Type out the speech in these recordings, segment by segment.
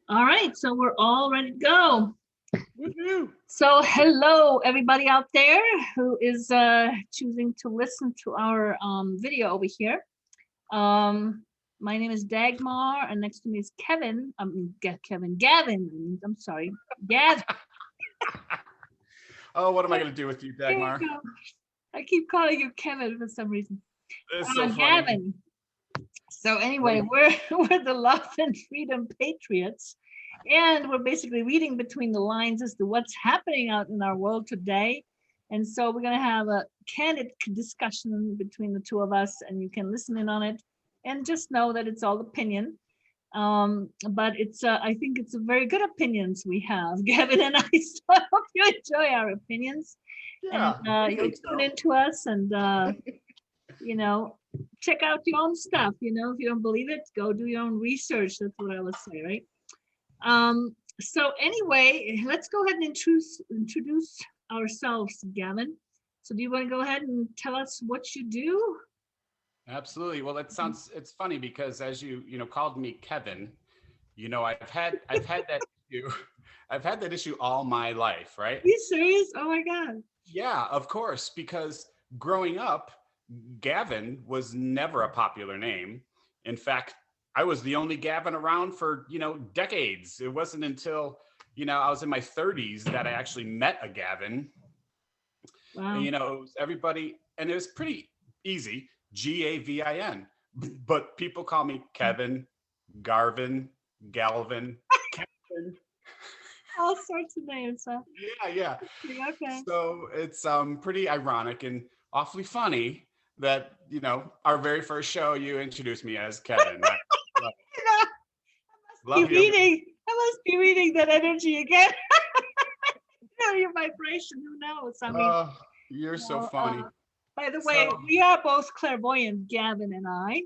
All right, so we're all ready to go. Woohoo! So hello, everybody out there who is choosing to listen to our video over here. Um, my name is Dagmar, and next to me is Kevin. Gavin. I'm sorry, Gavin. Oh, what am I going to do with you, There you Dagmar? go. I keep calling you Kevin for some reason. It's so funny. Gavin. So anyway, Great. we're the Love and Freedom Patriots, and we're basically reading between the lines as to what's happening out in our world today. And so we're going to have a candid discussion between the two of us, and you can listen in on it, and just know that it's all opinion. But it's I think it's a very good opinions we have, Gavin and I. So I hope you enjoy our opinions, and Yeah, I you'll think tune so. into us and you know, check out your own stuff. If you don't believe it, go do your own research. That's what I would say, right? So anyway, let's go ahead and introduce ourselves, Gavin. So do you want to go ahead and tell us what you do? Absolutely. Well, it's funny because as you called me Kevin, I've had that issue. I've had that issue all my life, right? Are you serious? Oh my God. Yeah, of course, because growing up, Gavin was never a popular name. In fact, I was the only Gavin around for, decades. It wasn't until, I was in my 30s that I actually met a Gavin. And, Wow. it was everybody, and it was pretty easy, Gavin. But people call me Kevin, Garvin, Galvin, Kevin. All sorts of names, huh? Yeah. Okay. So it's pretty ironic and awfully funny that our very first show you introduced me as Kevin. I love, Be love you. reading. I must be reading that energy again. Your vibration. Who knows? I mean, Oh, you're you so know, funny. by the way, So we are both clairvoyant, Gavin and I.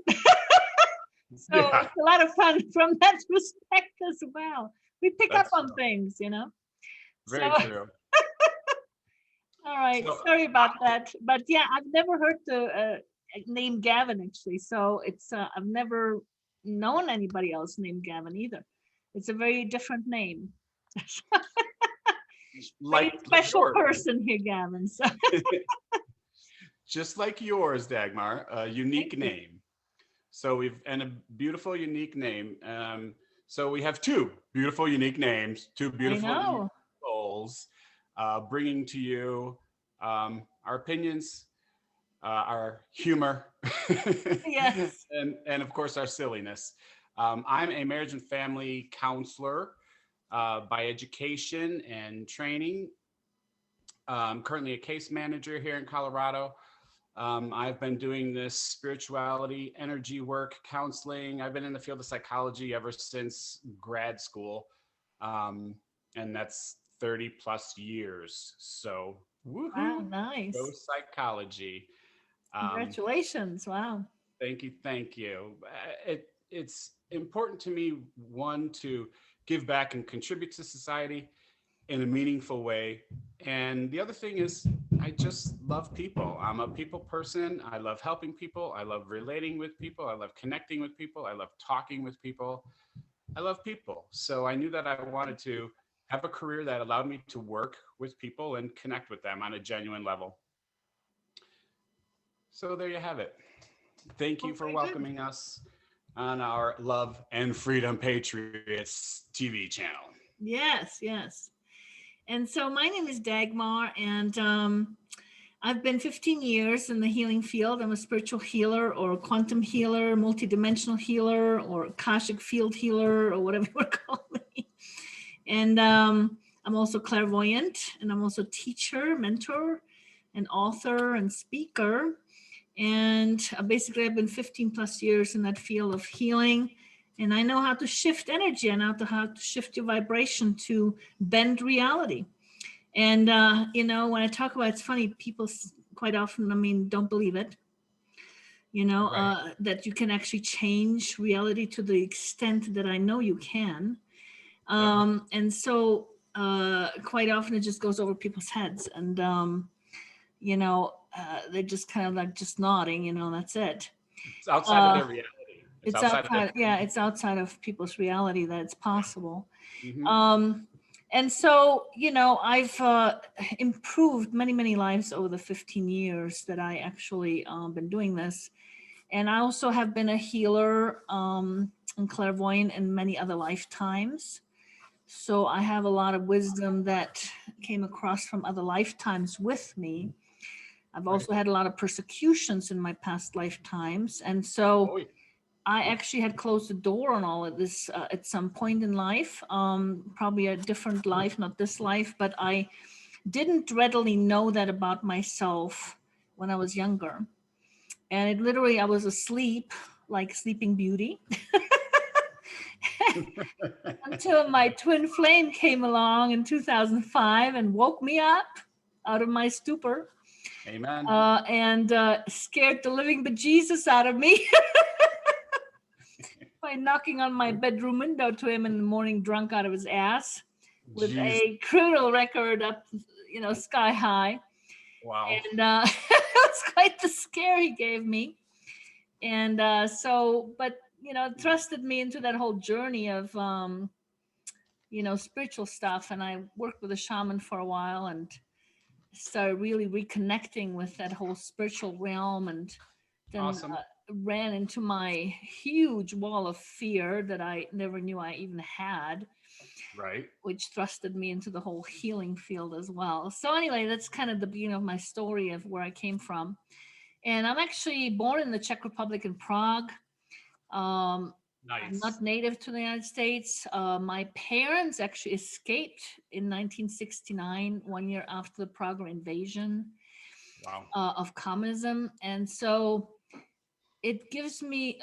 So yeah, it's a lot of fun from that respect as well. We pick up that's on true. things. So, Very true. all right. So Sorry about that. But yeah, I've never heard the name Gavin actually. So it's, I've never known anybody else named Gavin either. It's a very different name. Very like special yours, person here, Gavin. So just like yours, Dagmar, a thank unique you. name. So we've and a beautiful, unique name. So we have two beautiful, unique names, two I beautiful, unique know. souls, bringing to you our opinions, our humor, Yes. and of course our silliness. I'm a marriage and family counselor by education and training. Currently a case manager here in Colorado. I've been doing this spirituality, energy work, counseling. I've been in the field of psychology ever since grad school. Um, and that's 30 plus years. So, Wow. woohoo, go Nice. psychology. Um, Congratulations. Wow. Thank you. Thank you. It's important to me, one, to give back and contribute to society in a meaningful way. And the other thing is, I just love people. I'm a people person. I love helping people. I love relating with people. I love connecting with people. I love talking with people. I love people. So I knew that I wanted to have a career that allowed me to work with people and connect with them on a genuine level. So there you have it. Thank you Well, for very good. welcoming us on our Love and Freedom Patriots TV channel. Yes. Yes. And so my name is Dagmar, and I've been 15 years in the healing field. I'm a spiritual healer, or a quantum healer, multidimensional healer, or Akashic field healer, or whatever you want to call me. And I'm also clairvoyant, and I'm also teacher, mentor, and author and speaker. And basically, I've been 15 plus years in that field of healing. And I know how to shift energy. I know how to shift your vibration to bend reality. And, when I talk about it's funny, people quite often, I mean, don't believe it, Right. that you can actually change reality to the extent that I know you can. Yep. And so quite often it just goes over people's heads. And, they're just kind of like just nodding, that's it. It's outside of Uh, their reality. It's It's outside of their. outside, yeah, it's outside of people's reality that it's possible. Hmm. Um, and so, I've improved many, many lives over the 15 years that I actually been doing this. And I also have been a healer and clairvoyant in many other lifetimes. So I have a lot of wisdom that came across from other lifetimes with me. I've Right. also had a lot of persecutions in my past lifetimes. And so Oh, yeah. I actually had closed the door on all of this at some point in life, probably a different life, not this life, but I didn't readily know that about myself when I was younger. And it literally, I was asleep, like Sleeping Beauty, until my twin flame came along in 2005 and woke me up out of my stupor Amen. and scared the living bejesus out of me by knocking on my bedroom window to him in the morning, drunk out of his ass, with Jeez. a criminal record up, sky high. Wow. And it was quite the scare he gave me. And but, thrusted me into that whole journey of, spiritual stuff. And I worked with a shaman for a while and started really reconnecting with that whole spiritual realm. And then Awesome. ran into my huge wall of fear that I never knew I even had, Right. which thrusted me into the whole healing field as well. So anyway, that's kind of the beginning of my story of where I came from. And I'm actually born in the Czech Republic in Prague. I'm Nice. not native to the United States. My parents actually escaped in 1969, 1 year after the Prague invasion Wow. of communism. And so it gives me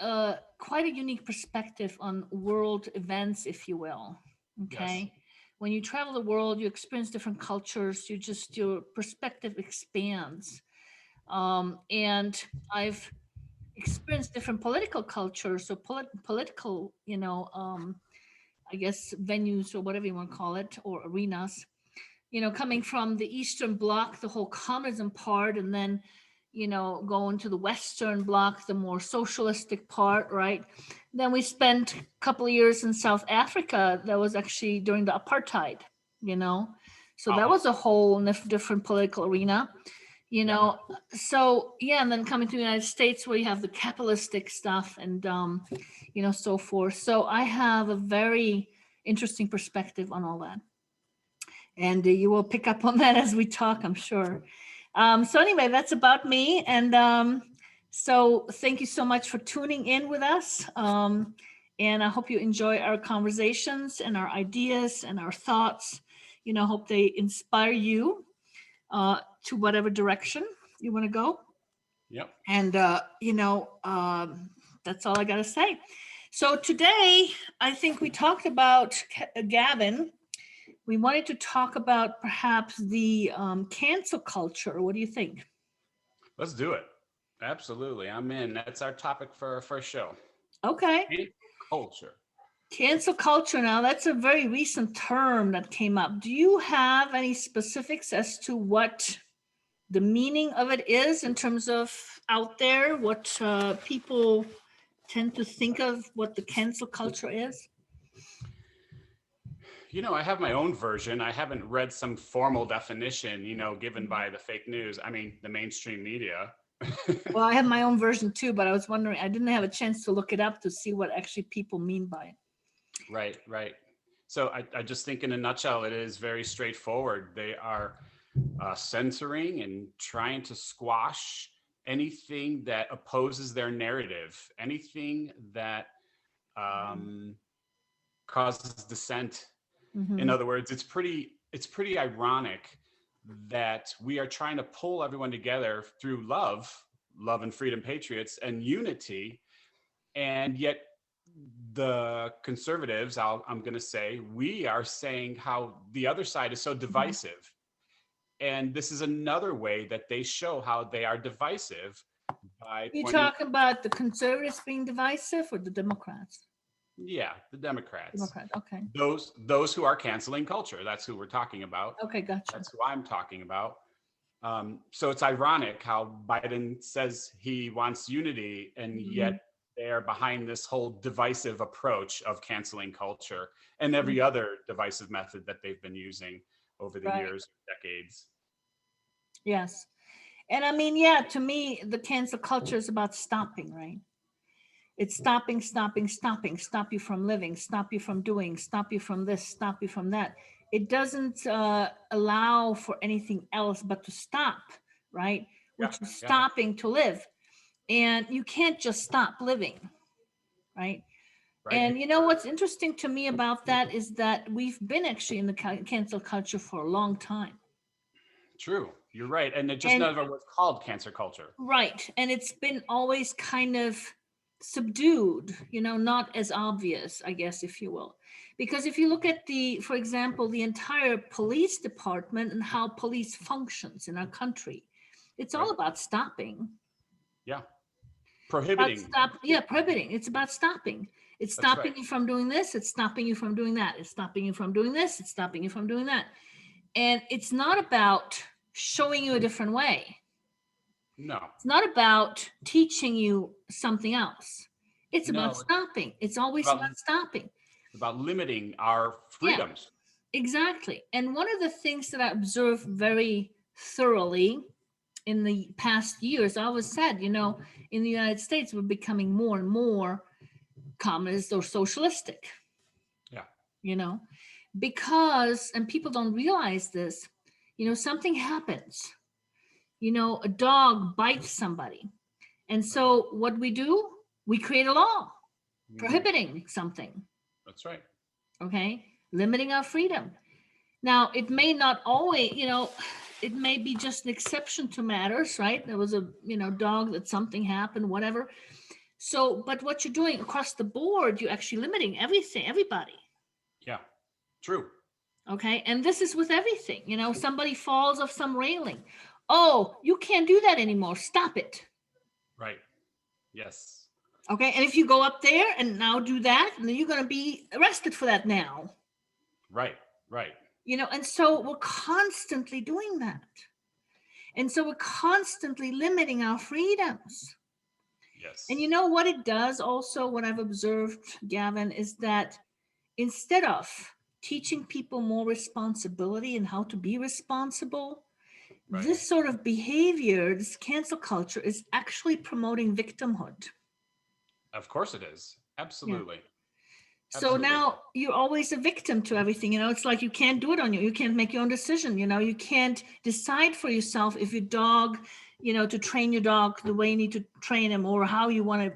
quite a unique perspective on world events, if you will. Yes. Okay. When you travel the world, you experience different cultures, your perspective expands. And I've experienced different political cultures, so political, I guess venues or whatever you want to call it, or arenas, coming from the Eastern Bloc, the whole communism part, and then, going to the Western Bloc, the more socialistic part, right? Then we spent a couple of years in South Africa. That was actually during the apartheid, you know. So that Wow. was a whole different political arena, you Yeah. know. So yeah, and then coming to the United States where you have the capitalistic stuff and, so forth. So I have a very interesting perspective on all that, and you will pick up on that as we talk, I'm sure. So anyway, that's about me, and so thank you so much for tuning in with us, and I hope you enjoy our conversations and our ideas and our thoughts. Hope they inspire you to whatever direction you want to go, Yep. and that's all I got to say. So today, I think we talked about Gavin. We wanted to talk about perhaps the cancel culture. What do you think? Let's do it. Absolutely. I'm in. That's our topic for our first show. Okay. Cancel culture. Cancel culture. Now, that's a very recent term that came up. Do you have any specifics as to what the meaning of it is in terms of out there, what people tend to think of what the cancel culture is? I have my own version. I haven't read some formal definition, given by the fake news. I mean, the mainstream media. Well, I have my own version too, but I was wondering, I didn't have a chance to look it up to see what actually people mean by it. Right, right. So I just think in a nutshell, it is very straightforward. They are censoring and trying to squash anything that opposes their narrative, anything that um, causes dissent. In Mm-hmm. other words, it's pretty ironic that we are trying to pull everyone together through love and freedom patriots and unity, and yet the conservatives, I'm going to say, we are saying how the other side is so divisive. And this is another way that they show how they are divisive by You pointing, talking about the conservatives being divisive or the Democrats? yeah, the Democrats, Democrats. Okay. those who are canceling culture. That's who we're talking about. Okay, gotcha. That's who I'm talking about. So it's ironic how Biden says he wants unity, and Mhm. yet they are behind this whole divisive approach of canceling culture and every other divisive method that they've been using over the Right. years, decades. Yes. And I mean, yeah, to me, the cancel culture is about stopping, right? It's stopping, stopping, stopping, stop you from living, stop you from doing, stop you from this, stop you from that. It doesn't allow for anything else but to stop, right? Yeah, Which is yeah, stopping to live. And you can't just stop living, right? right. And you know what's interesting to me about that is that we've been actually in the cancel culture for a long time. True. You're right. And it just And never was called cancer culture. right. And it's been always kind of subdued, not as obvious, I guess, if you will. Because if you look at for example, the entire police department and how police functions in our country, it's all Right. about stopping. Yeah. About Prohibiting. stop, yeah, prohibiting. It's about stopping. It's That's stopping right. you from doing this. It's stopping you from doing that. It's stopping you from doing this. It's stopping you from doing that. And it's not about showing you a different way. No. It's not about teaching you something else. It's about No. stopping. It's always About about stopping. about limiting our Yeah, freedoms. exactly. And one of the things that I observed very thoroughly in the past years, I always said, in the United States, we're becoming more and more communist or socialistic, Yeah. you know, because, and people don't realize this, something happens, a dog bites somebody. And Right. so what we do, we create a law Hmm. prohibiting something, That's right. okay, limiting our freedom. Now, it may not always, it may be just an exception to matters, right? There was a, dog that something happened, whatever. So, but what you're doing across the board, you're actually limiting everything, everybody. Yeah. True. Okay. And this is with everything, somebody falls off some railing. Oh, you can't do that anymore. Stop it. Right. Yes. Okay. And if you go up there and now do that, then you're going to be arrested for that now. Right. Right. And so we're constantly doing that. And so we're constantly limiting our freedoms. And you Yes. know what it does also, what I've observed, Gavin, is that instead of teaching people more responsibility and how to be responsible, Right. this sort of behavior, this cancel culture, is actually promoting victimhood. Of course it is. Yeah. Absolutely. So Absolutely. now you're always a victim to everything. It's like you can't do it on you. You can't make your own decision. You can't decide for yourself if your dog, to train your dog the way you need to train him or how you want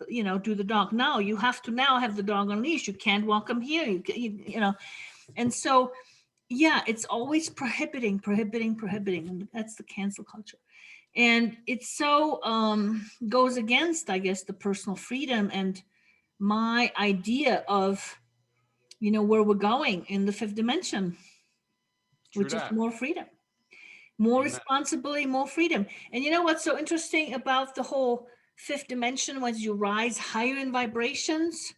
to, do the dog. No, you have to now have the dog on leash. You can't walk him here. And so, yeah, it's always prohibiting, prohibiting, prohibiting. And that's the cancel culture. And it so goes against, I guess, the personal freedom and my idea of where we're going in the fifth dimension, True which is that. more freedom, more Amen. responsibility, more freedom. And you know what's so interesting about the whole fifth dimension? Once you rise higher in vibrations,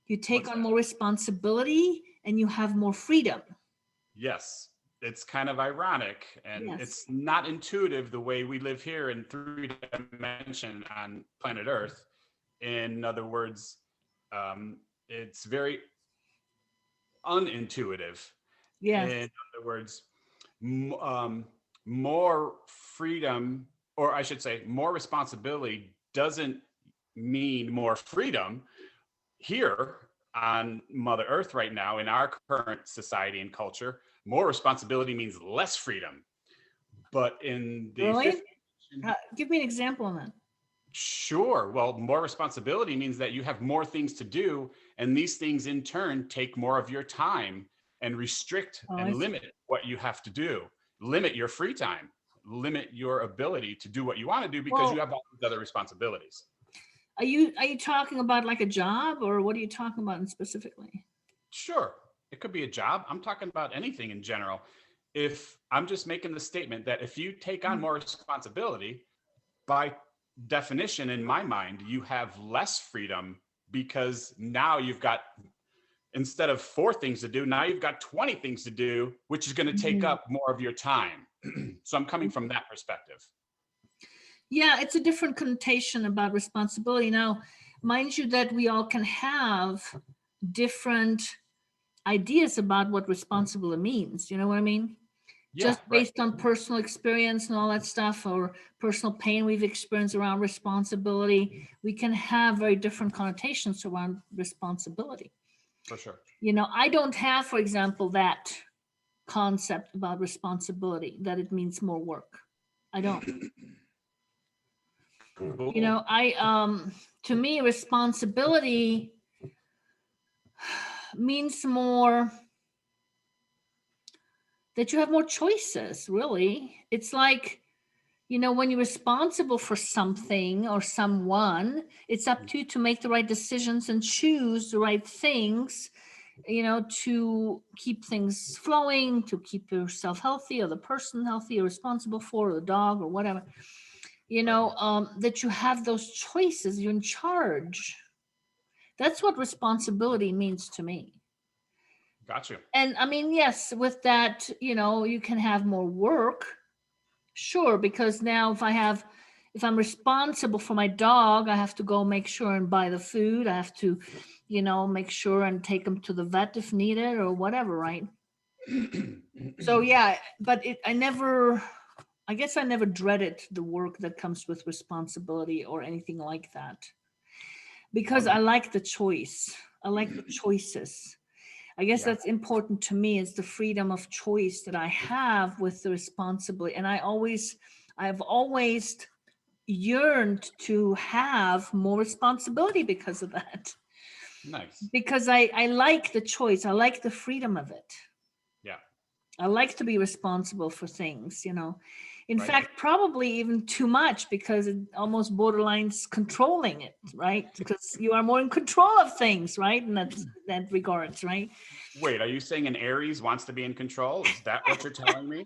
you take What's on that? more responsibility and you have more freedom. Yes. It's kind of ironic and Yes. it's not intuitive the way we live here in 3 dimension on planet Earth. In other words, it's very unintuitive. Yes. In other words, m- um, more freedom, or I should say, more responsibility doesn't mean more freedom. Here on Mother Earth right now, in our current society and culture, more responsibility means less freedom. But in the Really? fifth dimension, Give me an example on that. sure. Well, more responsibility means that you have more things to do, and these things in turn take more of your time and restrict Oh, I and see. limit what you have to do, limit your free time, limit your ability to do what you want to do because you Well, have all these other responsibilities. are you talking about like a job or what are you talking about in specifically? Sure, it could be a job. I'm talking about anything in general. If I'm just making the statement that if you take on more responsibility, by definition, in my mind, you have less freedom because now you've got, instead of 4 things to do, now you've got 20 things to do, which is going to take Mhm. up more of your time. So I'm coming from that perspective. Yeah, it's a different connotation about responsibility. Now, mind you that we all can have different ideas about what responsibility means. You know what I mean? Yeah, Just right. based on personal experience and all that stuff, or personal pain we've experienced around responsibility, we can have very different connotations around responsibility. For sure. I don't have, for example, that concept about responsibility, that it means more work. I don't. Cool. To me, responsibility means more that you have more choices, really. It's like, when you're responsible for something or someone, it's up to you to make the right decisions and choose the right things, to keep things flowing, to keep yourself healthy, or the person healthy, or responsible for, or the dog, or whatever. Right. That you have those choices, you're in charge. That's what responsibility means to me. Got you. And I mean, yes, with that, you can have more work. Sure, because now if I'm responsible for my dog, I have to go make sure and buy the food. I have to, make sure and take him to the vet if needed or whatever, right? So yeah, but I guess I never dreaded the work that comes with responsibility or anything like that, because I like the choice. I like the choices. I guess Yeah. that's important to me, is the freedom of choice that I have with the responsibility. And I've always yearned to have more responsibility because of that. Nice. Because I like the choice. I like the freedom of it. Yeah. I like to be responsible for things. In Right. fact, probably even too much, because it almost borderlines controlling it, right? Because you are more in control of things, right? In that regards, right? Wait, are you saying an Aries wants to be in control? Is that what you're telling me?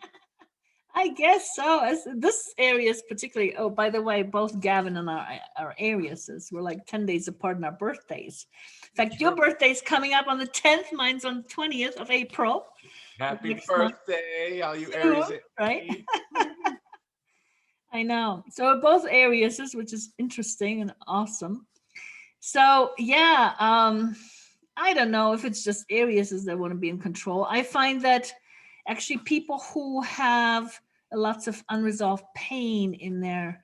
I guess so. As this area is particularly. Oh, by the way, both Gavin and our Ariuses, we're like 10 days apart in our birthdays. In fact, your True. birthday's coming up on the 10th. Mine's on the 20th of April. Happy Next month, birthday, all you soon, Aries. right? I know. So we're both Ariuses, which is interesting and awesome. So yeah, I don't know if it's just Ariuses that want to be in control. I find that actually people who have lots of unresolved pain in their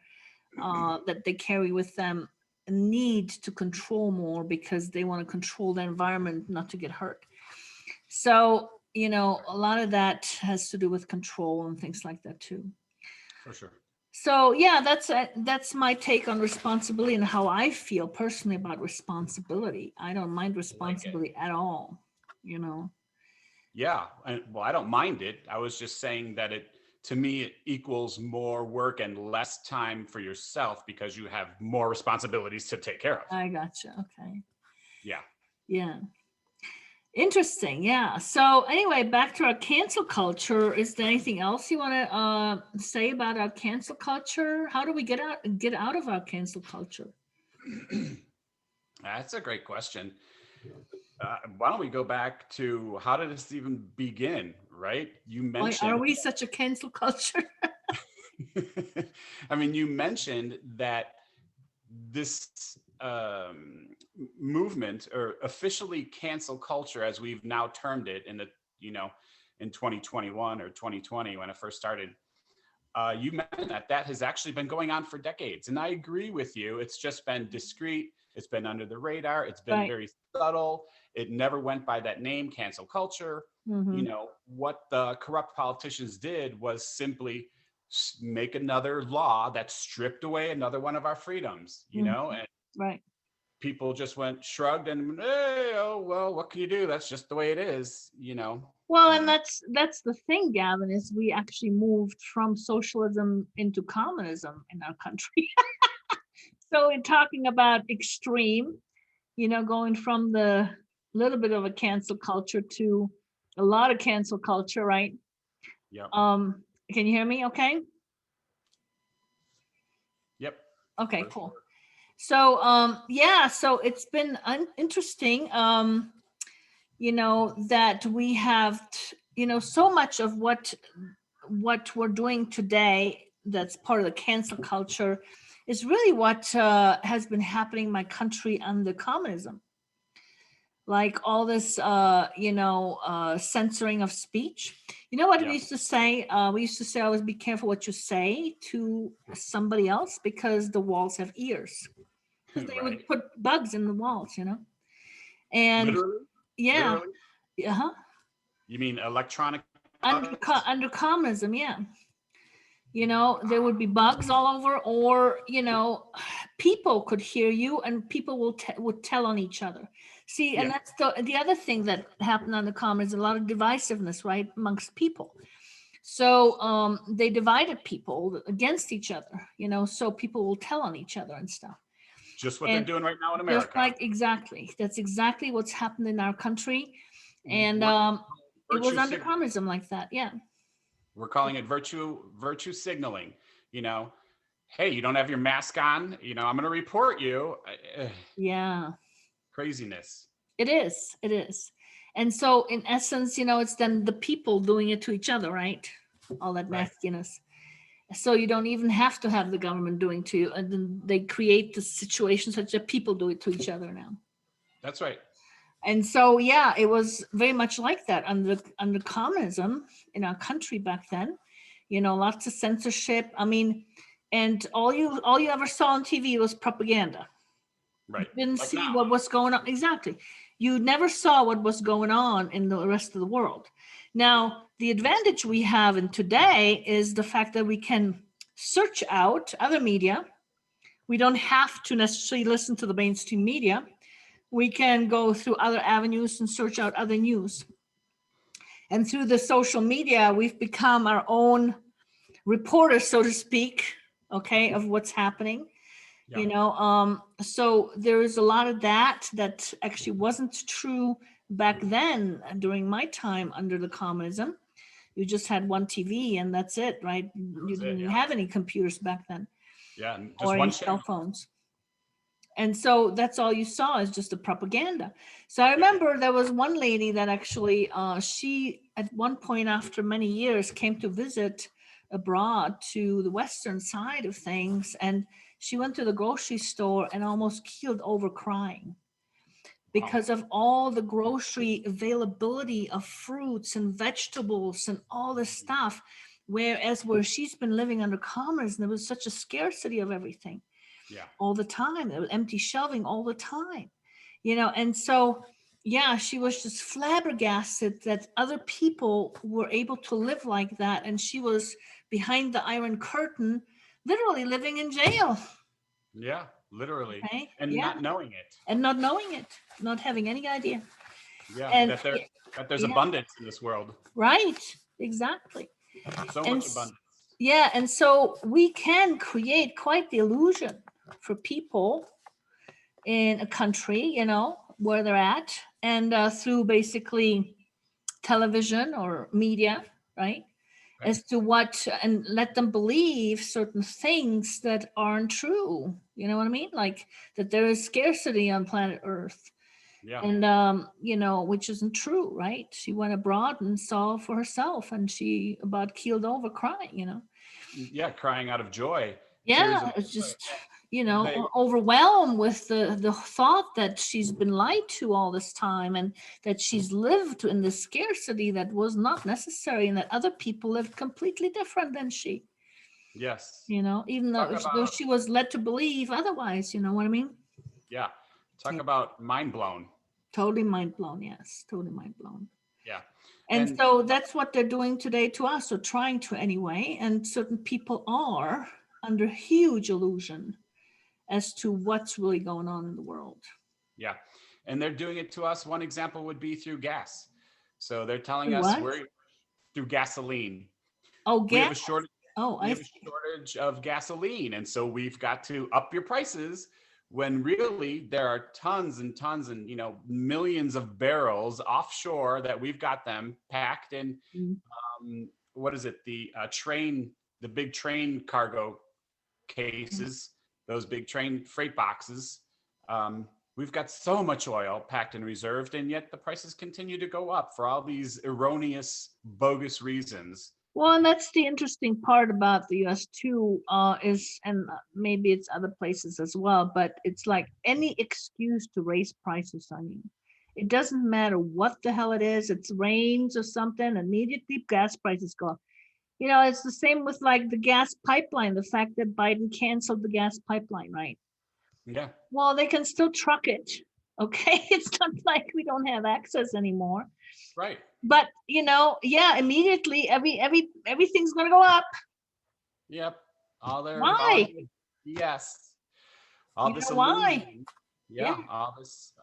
that they carry with them need to control more, because they want to control the environment not to get hurt. So a lot of that has to do with control and things like that too. For sure. So yeah, that's my take on responsibility and how I feel personally about responsibility. I don't mind I like it. responsibility at all. You know. Yeah. And well, I don't mind it. I was just saying that to me, it equals more work and less time for yourself because you have more responsibilities to take care of. I gotcha. Okay. Yeah. Yeah. Interesting. Yeah. So anyway, back to our cancel culture. Is there anything else you want to say about our cancel culture? How do we get out of our cancel culture? That's a great question. Why don't we go back to how did this even begin, right? You Why are mentioned, we such a cancel culture? I mean, you mentioned that this movement, or officially cancel culture, as we've now termed it you know, in 2021 or 2020 when it first started, you mentioned that has actually been going on for decades. And I agree with you. It's just been discreet. It's been under the radar. It's been Right. very subtle. It never went by that name, cancel culture. Mm-hmm. What the corrupt politicians did was simply make another law that stripped away another one of our freedoms, Mm-hmm. and Right. people just went shrugged and, hey, oh, well, what can you do? That's just the way it is. Well, and And that's the thing, Gavin, is we actually moved from socialism into communism in our country. So we're talking about extreme, going from the little bit of a cancel culture to a lot of cancel culture, right? yep, Can you hear me? Okay. yep, Okay. for Cool. sure. So yeah, so it's been interesting. That we have, so much of what we're doing today that's part of the cancel culture is really what has been happening in my country under communism. Like all this, censoring of speech. You know what we Yeah. used to say? We used to say always be careful what you say to somebody else because the walls have ears. Because they Right. would put bugs in the walls, And Literally. yeah, Literally. uh-huh. You mean electronic Under bugs? under communism, yeah. There would be bugs all over, or people could hear you, and people would tell on each other. See, and Yeah. that's the other thing that happened on the commons, a lot of divisiveness, right, amongst people. So they divided people against each other, so people will tell on each other and stuff. Just what they're And doing right now in just America. like exactly, that's exactly what's happened in our country, and We're it was virtue under signaling. communism like that, yeah. We're calling it virtue signaling. You know, hey, you don't have your mask on. I'm going to report you. Yeah. Craziness. It is. It is. And so, in essence, it's then the people doing it to each other, right? All that Right. nastiness. So you don't even have to have the government doing to you, and then they create the situation such that people do it to each other now. That's right. And so, yeah, it was very much like that under communism in our country back then. Lots of censorship. I mean, and all you ever saw on TV was propaganda. Right. Didn't Like see now. what was going on. Exactly. You never saw what was going on in the rest of the world. Now, the advantage we have in today is the fact that we can search out other media. We don't have to necessarily listen to the mainstream media. We can go through other avenues and search out other news. And through the social media, we've become our own reporters, so to speak, okay, of what's happening. Yeah. So there is a lot of that actually wasn't true back then during my time under the communism. You just had one TV and that's it, right? That You was it. didn't Yeah. have any computers back then Yeah. And or just any one cell channel. phones. And so that's all you saw is just the propaganda. So I Yeah. remember there was one lady that actually, she at one point after many years came to visit abroad to the Western side of things. And she went to the grocery store and almost keeled over crying Wow. because of all the grocery availability of fruits and vegetables and all this stuff. Whereas where she's been living under communism, there was such a scarcity of everything Yeah. all the time. There was empty shelving all the time, and so, yeah, she was just flabbergasted that other people were able to live like that. And she was behind the Iron Curtain, literally living in jail. Yeah. Literally. Okay. And Yeah. not knowing it. And not knowing it, not having any idea. Yeah. And That there's yeah, abundance in this world. right. Exactly. So And much abundance. yeah. And so we can create quite the illusion for people in a country, where they're at, and through basically television or media, right? Right. As to what, and let them believe certain things that aren't true. You know what I mean? Like that there is scarcity on planet Earth. Yeah. And, which isn't true, right? She went abroad and saw for herself and she about keeled over crying. Yeah. Crying out of joy. Tears Yeah, of it's joy. just, They, overwhelmed with the thought that she's been lied to all this time and that she's lived in the scarcity that was not necessary and that other people lived completely different than she, yes. even Talk though about, she was led to believe otherwise, you know what I mean? yeah. Talk Yeah. about mind blown. Totally mind blown, yes, totally mind blown. Yeah. And And so that's what they're doing today to us, or trying to anyway, and certain people are under huge illusion as to what's really going on in the world. yeah. And they're doing it to us. One example would be through gas. So they're telling us What? we're through gasoline. Oh, We have gas. a shortage. Oh, We I have a see. shortage of gasoline, and so we've got to up your prices when really there are tons and tons and millions of barrels offshore that we've got them packed in. Mm. What is it? The big train cargo cases, those big train freight boxes. We've got so much oil packed and reserved, and yet the prices continue to go up for all these erroneous, bogus reasons. Well, and that's the interesting part about the US too, is, and maybe it's other places as well, but it's like any excuse to raise prices on you. It doesn't matter what the hell it is, it's rains or something, immediately gas prices go up. It's the same with like the gas pipeline, the fact that Biden canceled the gas pipeline, right? Yeah, Well, they can still truck it. Okay. It's not like we don't have access anymore. right. But yeah, immediately everything's gonna go up. Yep. All Why? their BS, all You this know why? illusion. Yeah. Yeah,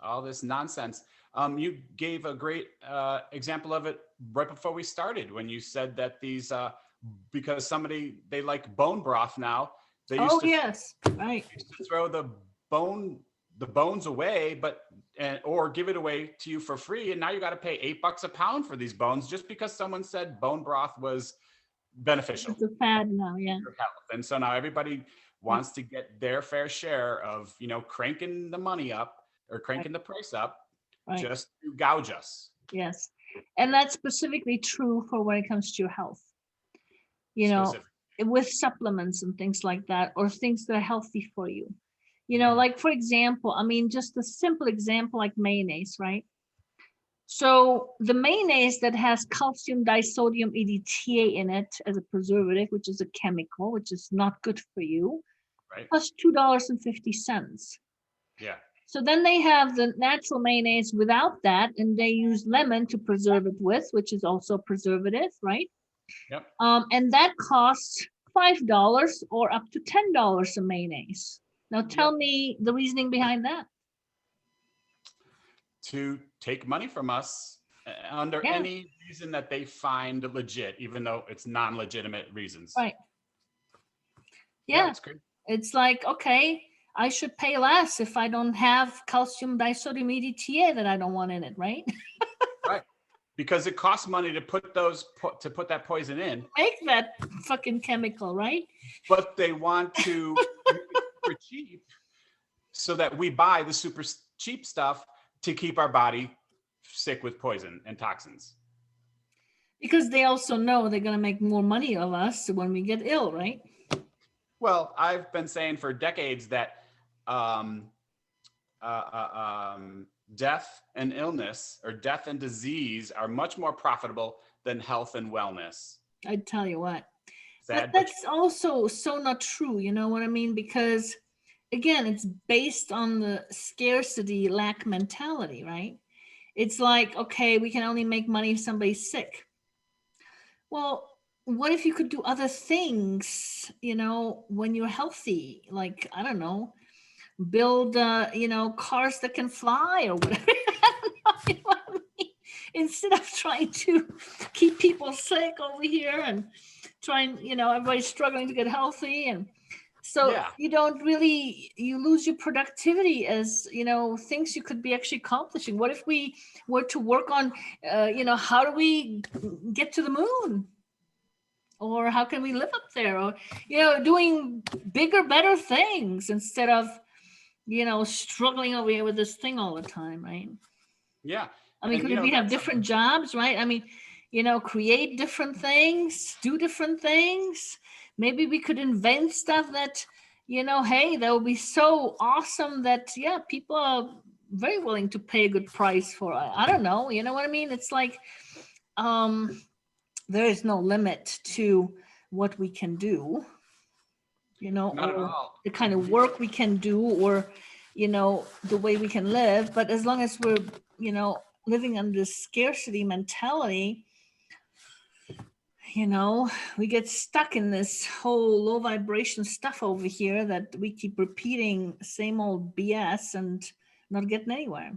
all this nonsense. You gave a great example of it right before we started when you said that these because they like bone broth now. They Oh yes. Right. used to throw bone the bones away, or give it away to you for free, and now you got to pay $8 a pound for these bones just because someone said bone broth was beneficial It's a fad now. Yeah. for health. And so now everybody Yeah. wants to get their fair share of, cranking the money up or Right. cranking the price up Right. just to gouge us Yes. And that's specifically true for when it comes to your health. You know, specifically. with supplements and things like that, or things that are healthy for you. Mhm. Like for example, I mean, just a simple example like mayonnaise, right? So the mayonnaise that has calcium disodium EDTA in it as a preservative, which is a chemical, which is not good for you, Right? costs $2.50. Yeah. So then they have the natural mayonnaise without that, and they use lemon to preserve it with, which is also preservative, right? Yep. And that costs $5 or up to $10 a mayonnaise. Now tell Yep. me the reasoning behind that. To take money from us under Yeah, any reason that they find legit, even though it's non-legitimate reasons. right. Yeah, Yeah, it's great. it's like, okay, I should pay less if I don't have calcium disodium EDTA that I don't want in it, right? Right. Because it costs money to put that poison in, Make that fucking chemical, right? but they want to make it super cheap so that we buy the super cheap stuff to keep our body sick with poison and toxins. Because they also know they're going to make more money of us when we get ill, right? Well, I've been saying for decades that um, death and illness, or death and disease, are much more profitable than health and wellness. I tell you what. But Sad but that's also so not true, you know what I mean? Because again, it's based on the scarcity lack mentality, right? It's like, okay, we can only make money if somebody's sick. Well, what if you could do other things, when you're healthy? Like, I don't know, build, cars that can fly or whatever. You know what I mean? Instead of trying to keep people sick over here and trying, everybody's struggling to get healthy. And so yeah. you don't really, you lose your productivity as, things you could be actually accomplishing. What if we were to work on, how do we get to the moon? Or how can we live up there? Or, doing bigger, better things instead of, struggling over here with this thing all the time, right? Yeah. I mean, And could we have that's different jobs, right? I mean, create different things, do different things. Maybe we could invent stuff that, hey, that would be so awesome that, yeah, people are very willing to pay a good price for. I don't know, you know what I mean? It's like, um, there is no limit to what we can do, not at or all. the kind of work we can do, or, the way we can live. But as long as we're, living under this scarcity mentality, we get stuck in this whole low vibration stuff over here that we keep repeating same old BS and not getting anywhere.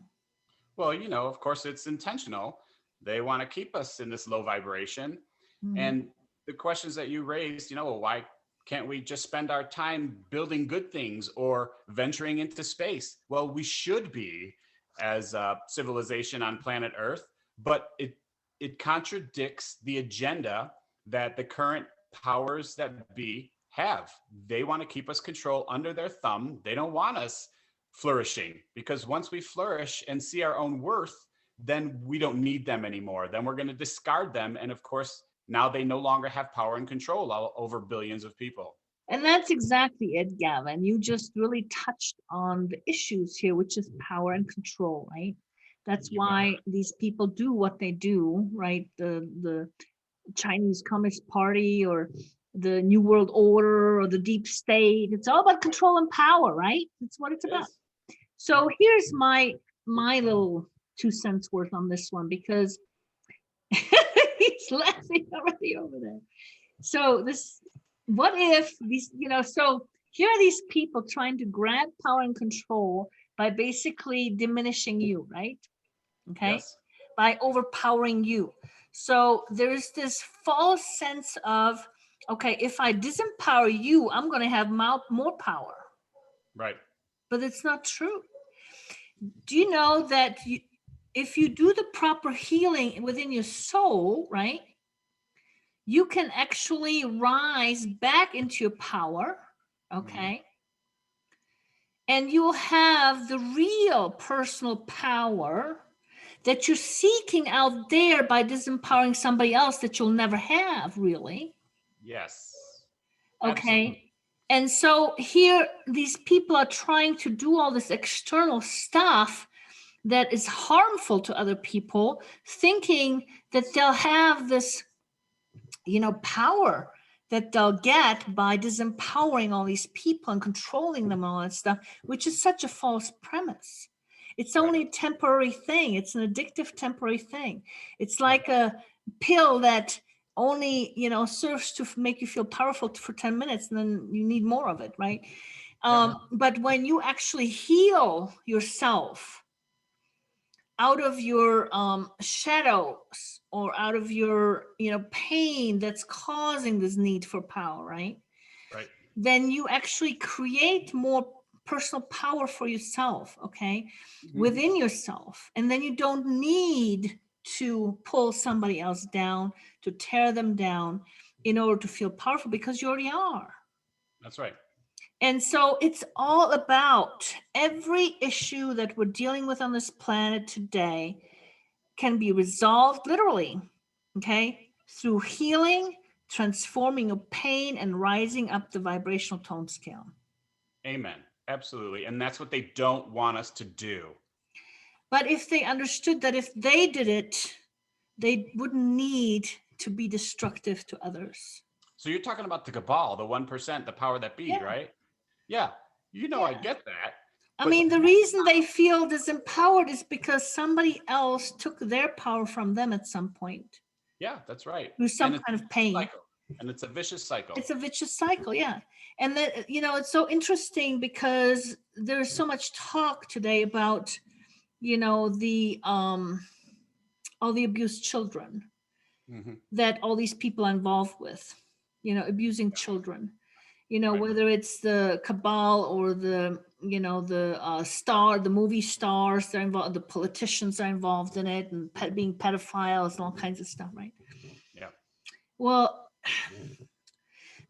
Well, of course, it's intentional. They want to keep us in this low vibration. Mm. And the questions that you raised, well, why can't we just spend our time building good things or venturing into space? Well, we should be, as a civilization on planet Earth, but it contradicts the agenda that the current powers that be have. They want to keep us control under their thumb. They don't want us flourishing, because once we flourish and see our own worth, then we don't need them anymore. Then we're going to discard them. And of course, now they no longer have power and control over billions of people. And that's exactly it, Gavin. You just really touched on the issues here, which is power and control, right? That's You got why it. these people do what they do, right? The Chinese Communist Party or the New World Order or the deep state. It's all about control and power, right? That's what it's It about. is. So here's my little 2 cents worth on this one, because he's laughing already over there. So what if these, so here are these people trying to grab power and control by basically diminishing you, right? Okay. Yes. By overpowering you. So there's this false sense of, okay, if I disempower you, I'm going to have more power. Right. But it's not true. Do you know that if you do the proper healing within your soul, right, you can actually rise back into your power, okay? And you'll have the real personal power that you're seeking out there by disempowering somebody else that you'll never have, really. Yes. Okay. Absolutely. And so here, these people are trying to do all this external stuff that is harmful to other people, thinking that they'll have this, power that they'll get by disempowering all these people and controlling them and all that stuff, which is such a false premise. It's only a temporary thing. It's an addictive temporary thing. It's like a pill that only, serves to make you feel powerful for 10 minutes, and then you need more of it, right? But when you actually heal yourself out of your shadows or out of your pain that's causing this need for power, right? Right. Then you actually create more personal power for yourself, okay, within yourself. And then you don't need to pull somebody else down, to tear them down in order to feel powerful, because you already are. That's right. And so it's all about every issue that we're dealing with on this planet today can be resolved literally, okay, through healing, transforming of pain, and rising up the vibrational tone scale. Amen. Absolutely. And that's what they don't want us to do. But if they understood that if they did it, they wouldn't need to be destructive to others. So you're talking about the cabal, the 1%, the power that be, right? Yeah. I get that. I mean, the reason they feel disempowered is because somebody else took their power from them at some point. Yeah, that's right. Through some kind of pain. And it's a vicious cycle. It's a vicious cycle, yeah. And that, it's so interesting because there's so much talk today about, the all the abused children that all these people are involved with, abusing children, whether it's the cabal or the, the movie stars, they're involved, the politicians are involved in it, and being pedophiles and all kinds of stuff, right? Yeah. Well,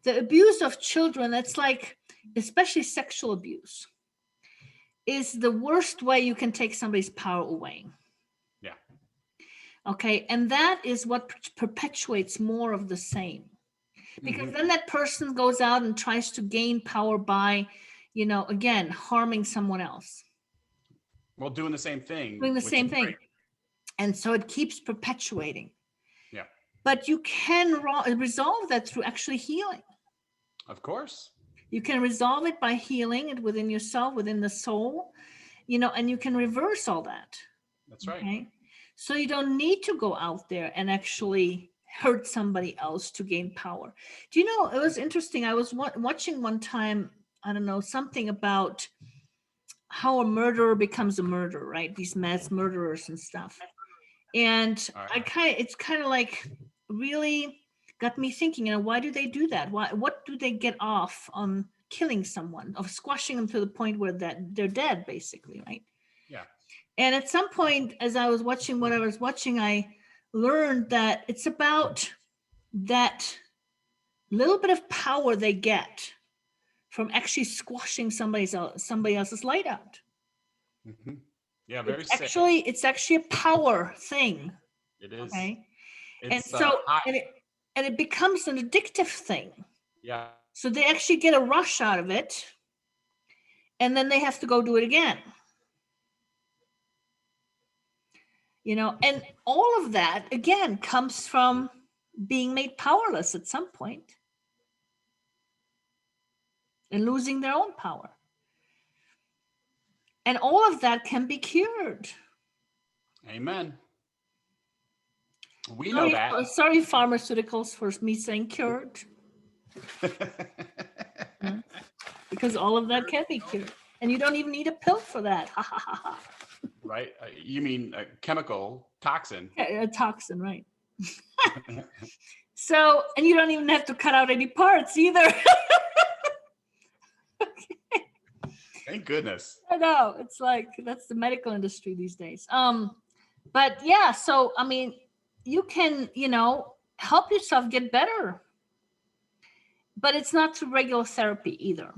the abuse of children, that's like, especially sexual abuse, is the worst way you can take somebody's power away. Yeah. Okay. And that is what perpetuates more of the same. Because then that person goes out and tries to gain power by, again, harming someone else. Well, doing the same thing. Doing the same thing. And so it keeps perpetuating. Yeah. But you can resolve that through actually healing. Of course. You can resolve it by healing it within yourself, within the soul, and you can reverse all that. That's right. Okay? So you don't need to go out there and actually hurt somebody else to gain power. Do you know, it was interesting. I was watching one time, I don't know, something about how a murderer becomes a murderer, right? These mass murderers and stuff. And it's kind of like really got me thinking, why do they do that? What do they get off on killing someone, of squashing them to the point where they're dead, basically, right? Yeah. And at some point, as I was watching what I was watching, I learned that it's about that little bit of power they get from actually squashing somebody else's light out. Yeah, very sick. It's actually a power thing. It is. Okay. It's, and so and it becomes an addictive thing. Yeah. So they actually get a rush out of it, and then they have to go do it again. And all of that again comes from being made powerless at some point and losing their own power. And all of that can be cured. Amen. We know that. Sorry, pharmaceuticals, for me saying cured. Because all of that can be cured. And you don't even need a pill for that. Right? You mean a chemical toxin. A toxin, right. So, and you don't even have to cut out any parts either. Thank goodness. I know. It's like, that's the medical industry these days. But yeah, so, I mean, you can, help yourself get better. But it's not through regular therapy either.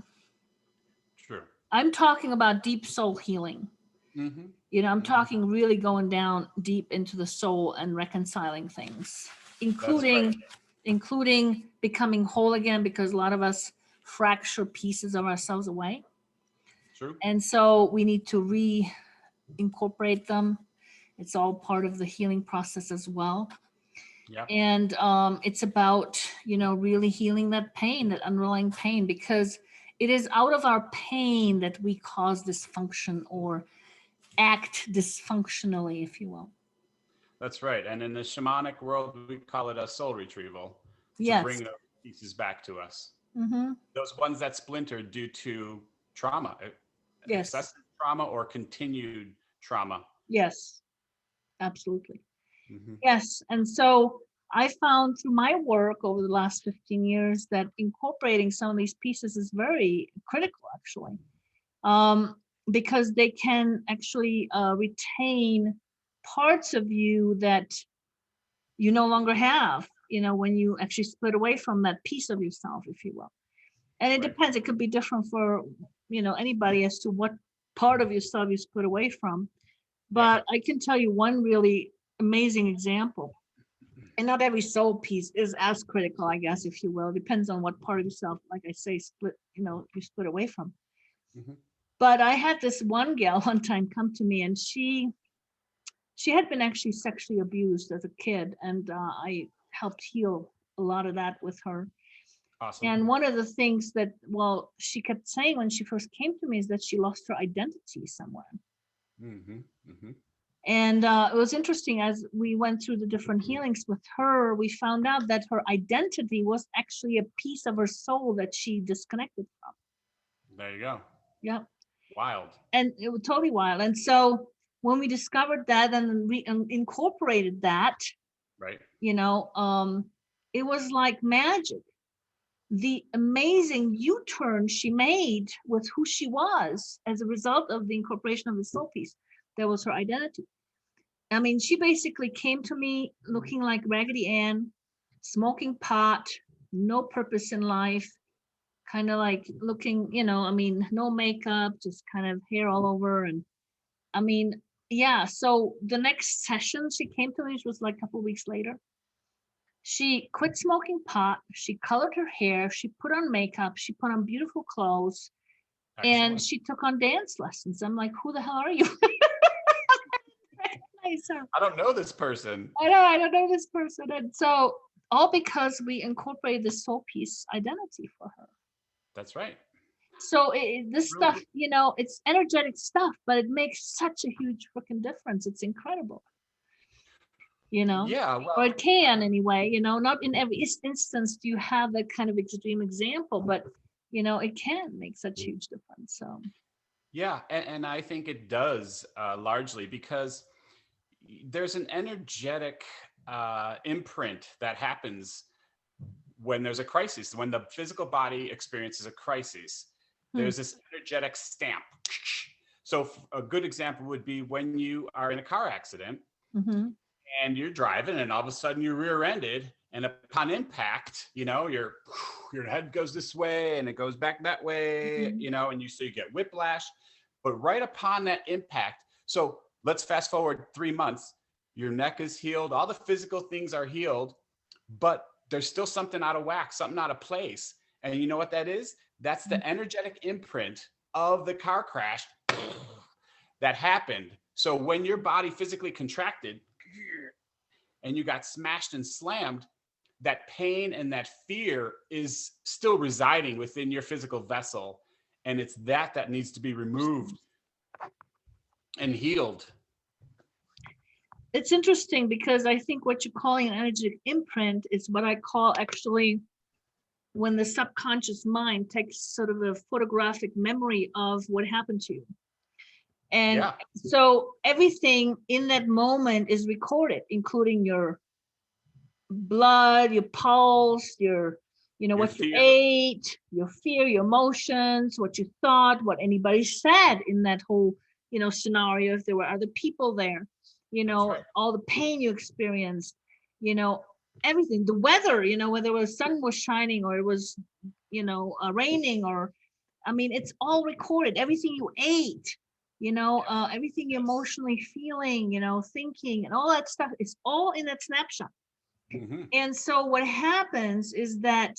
True. I'm talking about deep soul healing. Mm-hmm. I'm talking really going down deep into the soul and reconciling things, including becoming whole again, because a lot of us fracture pieces of ourselves away. True. And so we need to reincorporate them. It's all part of the healing process as well. Yeah. And it's about, really healing that pain, that underlying pain, because it is out of our pain that we cause dysfunction or act dysfunctionally, if you will. That's right. And in the shamanic world, we call it a soul retrieval. Yes. To bring those pieces back to us. Mm-hmm. Those ones that splintered due to trauma. Yes. Excessive trauma or continued trauma. Yes, absolutely. Mm-hmm. Yes. And so I found through my work over the last 15 years that incorporating some of these pieces is very critical, actually, because they can actually retain parts of you that you no longer have, when you actually split away from that piece of yourself, if you will. And it depends. It could be different for, anybody as to what part of yourself you split away from. But I can tell you one really amazing example. And not every soul piece is as critical, I guess, if you will. It depends on what part of yourself, like I say, you split away from. Mm-hmm. But I had this one gal one time come to me, and she had been actually sexually abused as a kid, and I helped heal a lot of that with her. Awesome. And one of the things that, she kept saying when she first came to me is that she lost her identity somewhere. Mm-hmm. Mm-hmm. And it was interesting, as we went through the different healings with her, we found out that her identity was actually a piece of her soul that she disconnected from. There you go. Yeah. Wild. And it was totally wild. And so when we discovered that and incorporated that, right, it was like magic. The amazing U-turn she made with who she was as a result of the incorporation of the soul piece. That was her identity. I mean, she basically came to me looking like Raggedy Ann, smoking pot, no purpose in life, kind of like looking, no makeup, just kind of hair all over. And so the next session she came to me, which was like a couple of weeks later. She quit smoking pot. She colored her hair. She put on makeup. She put on beautiful clothes. Excellent. And she took on dance lessons. I'm like, who the hell are you? I don't know this person. I don't know this person. And so all because we incorporated the soul piece identity for her. That's right. So this stuff, it's energetic stuff, but it makes such a huge freaking difference. It's incredible. Yeah, or it can anyway, not in every instance do you have that kind of extreme example, but it can make such huge difference. So yeah, and I think it does largely because there's an energetic imprint that happens when there's a crisis. When the physical body experiences a crisis, there's this energetic stamp. So a good example would be when you are in a car accident. Mm-hmm. And you're driving, and all of a sudden you're rear-ended, and upon impact, your head goes this way, and it goes back that way, mm-hmm. And so you get whiplash. But right upon that impact, so let's fast forward 3 months, your neck is healed, all the physical things are healed, but there's still something out of whack, something out of place. And you know what that is? That's the energetic imprint of the car crash that happened. So when your body physically contracted and you got smashed and slammed, that pain and that fear is still residing within your physical vessel. And it's that needs to be removed and healed. It's interesting because I think what you're calling an energetic imprint is what I call actually when the subconscious mind takes sort of a photographic memory of what happened to you. And so everything in that moment is recorded, including your blood, your pulse, your what fear. You ate, your fear, your emotions, what you thought, what anybody said in that whole, scenario, if there were other people there, all the pain you experienced, everything, the weather, whether the sun was shining or it was, raining, or, it's all recorded, everything you ate, everything you're emotionally feeling, thinking, and all that stuff, it's all in that snapshot. Mm-hmm. And so what happens is that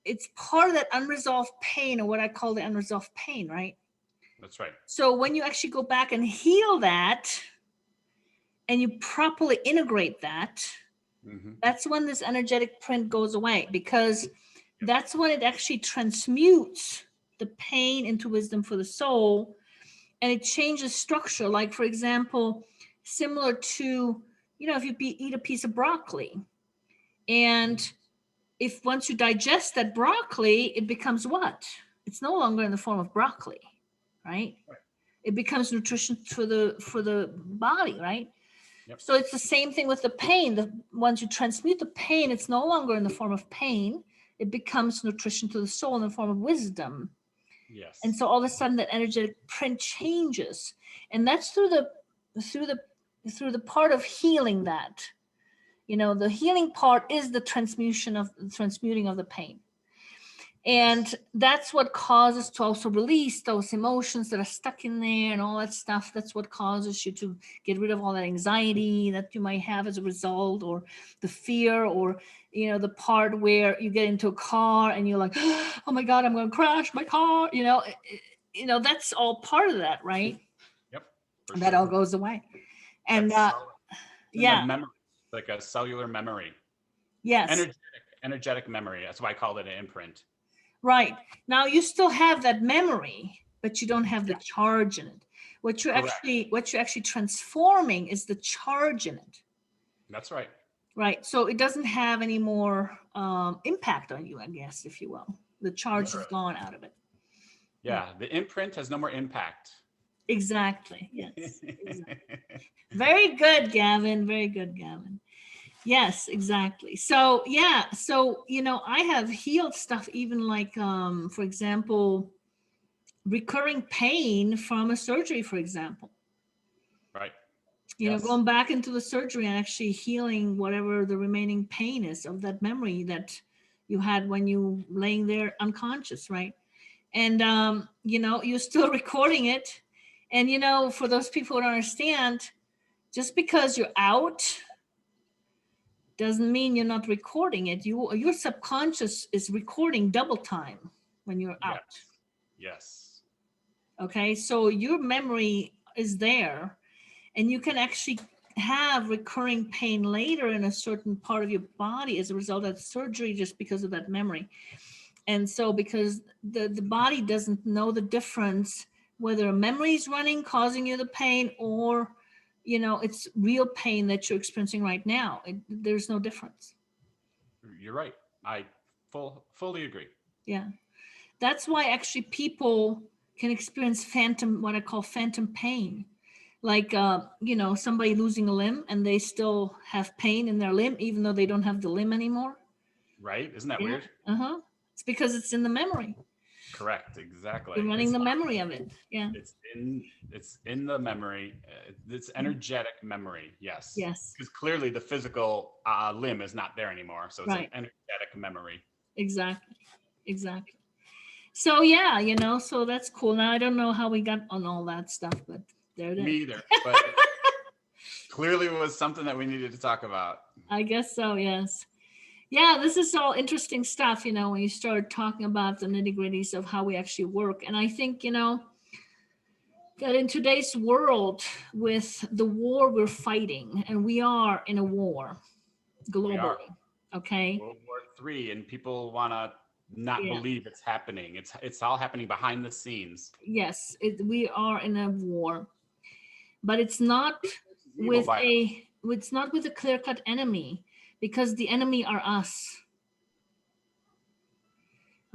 it's part of that unresolved pain, or what I call the unresolved pain, right? That's right. So when you actually go back and heal that and you properly integrate that, mm-hmm. that's when this energetic print goes away, because that's when it actually transmutes the pain into wisdom for the soul, and it changes structure. Like, for example, similar to, if you eat a piece of broccoli, and if once you digest that broccoli, it becomes what? It's no longer in the form of broccoli, right? It becomes nutrition for the body, right? Yep. So it's the same thing with the pain. Once you transmute the pain, it's no longer in the form of pain. It becomes nutrition to the soul in the form of wisdom. Yes. And so all of a sudden that energetic print changes. And that's through the part of healing that. The healing part is the transmuting of the pain. And that's what causes to also release those emotions that are stuck in there and all that stuff. That's what causes you to get rid of all that anxiety that you might have as a result, or the fear, or, the part where you get into a car and you're like, oh my God, I'm going to crash my car. That's all part of that, right? Yep. That all goes away. And memory, like a cellular memory. Yes. Energetic memory. That's why I called it an imprint. Right. Now you still have that memory, but you don't have the charge in it. What you're actually transforming is the charge in it. That's right. Right. So it doesn't have any more impact on you, I guess, if you will. The charge is gone out of it. Yeah. The imprint has no more impact. Exactly. Yes. Exactly. Very good, Gavin. Very good, Gavin. Yes, exactly. So, I have healed stuff, even like, for example, recurring pain from a surgery, for example. Right. Going back into the surgery and actually healing whatever the remaining pain is of that memory that you had when you laying there unconscious, right? And, you're still recording it. And, for those people who don't understand, just because you're out doesn't mean you're not recording it. Your subconscious is recording double time when you're out. Yes. Okay, so your memory is there, and you can actually have recurring pain later in a certain part of your body as a result of surgery, just because of that memory. And so because the body doesn't know the difference whether a memory is running, causing you the pain, or it's real pain that you're experiencing right now. There's no difference. You're right. I fully agree. Yeah. That's why actually people can experience what I call phantom pain. Like, somebody losing a limb and they still have pain in their limb, even though they don't have the limb anymore. Right. Isn't that weird? Uh-huh. It's because it's in the memory. Correct. Exactly. You're running the memory of it. Yeah. It's in the memory. It's energetic memory. Yes. Yes. Because clearly the physical limb is not there anymore. So it's an energetic memory. Exactly. So yeah, so that's cool. Now I don't know how we got on all that stuff, but there it is. Me either. But clearly it was something that we needed to talk about. I guess so. Yes. Yeah, this is all interesting stuff, when you start talking about the nitty gritties of how we actually work. And I think, that in today's world, with the war we're fighting, and we are in a war We are globally, okay? World War III, and people want to not Yeah, believe it's happening. It's all happening behind the scenes. yes, we are in a war, but it's not Good versus evil, by the way. it's not with a clear-cut enemy, because the enemy are us,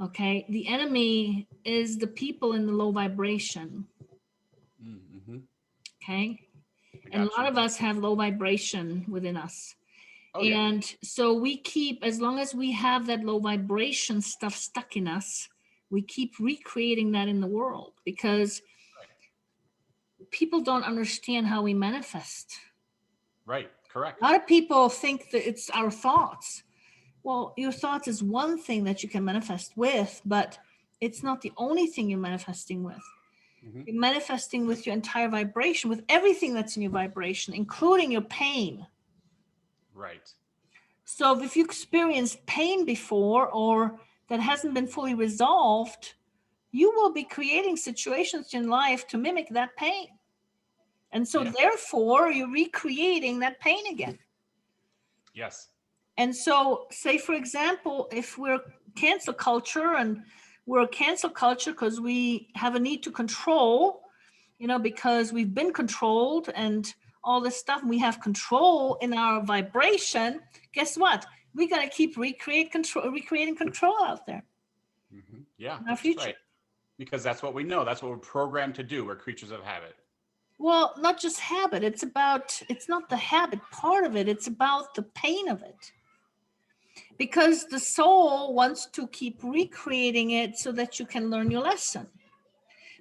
okay? The enemy is the people in the low vibration, Mm-hmm. okay? I And a got lot you. of us have low vibration within us. Oh yeah. And so we keep, as long as we have that low vibration stuff stuck in us, we keep recreating that in the world, because Right. people don't understand how we manifest. Right. A Correct. lot of people think that it's our thoughts. Well, your thoughts is one thing that you can manifest with, but it's not the only thing you're manifesting with. Hmm. You're manifesting with your entire vibration, with everything that's in your vibration, including your pain. Right. So if you experienced pain before, or that hasn't been fully resolved, you will be creating situations in life to mimic that pain. And so Yeah. therefore, you're recreating that pain again. Yes. And so, say for example, if we're cancel culture, and we're a cancel culture because we have a need to control, because we've been controlled and all this stuff, and we have control in our vibration, guess what? We're going to keep recreating control out there Yeah, in our that's future. right. Because that's what we know. That's what we're programmed to do. We're creatures of habit. Well, not just habit. It's not the habit part of it. It's about the pain of it. Because the soul wants to keep recreating it so that you can learn your lesson.